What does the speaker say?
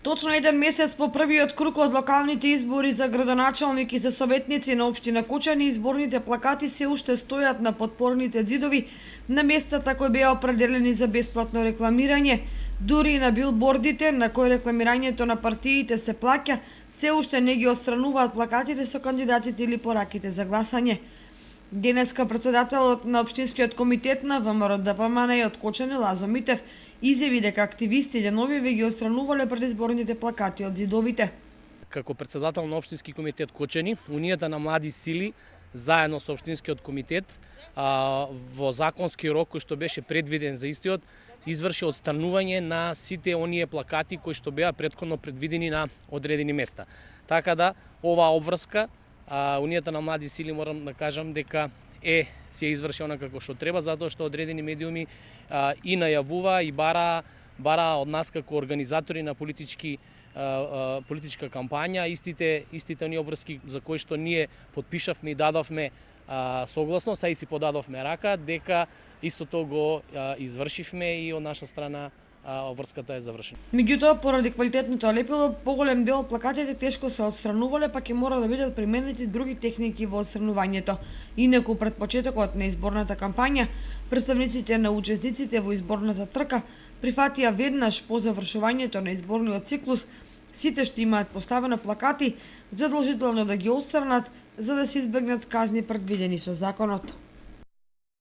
Точно еден месец по првиот круг од локалните избори за градоначалник и за советници на општина Кочани, изборните плакати се уште стојат на подпорните ѕидови на местата кои беа определени за бесплатно рекламирање. Дури и на билбордите на кои рекламирањето на партиите се плаќа, се уште не ги отстрануваат плакатите со кандидатите или пораките за гласање. Денеска председателот на општинскиот комитет на ВМРО-ДПМН од Кочани Лазо Митев изјави дека активисти деновиве ги отстранувале предизборните плакати од ѕидовите. Како председател на општински комитет Кочани, Унијата на млади сили заедно со општинскиот комитет во законски рок кој што беше предвиден за истиот изврши отстранување на сите оние плакати кои што беа претходно предвидени на одредени места. Така да оваа обврска Унијата на млади сили, морам да кажам дека се извршена како што треба, затоа што одредени медиуми и најавува и бара од нас како организатори на политичка кампања истите оние обврски за кои што ние потпишавме и дадовме согласност, а и си подадовме рака дека истото го извршивме и од наша страна обврската е завршена. Меѓутоа, поради квалитетното лепило, поголем дел од плакатите тешко се отстранувале, па ќе мора да бидат применети други техники во отстранувањето. Инаку пред почетокот на изборната кампања, представниците на учесниците во изборната трка прифатија веднаш по завршувањето на изборниот циклус сите што имаат поставено плакати задолжително да ги отстранат за да се избегнат казни предвидени со законот.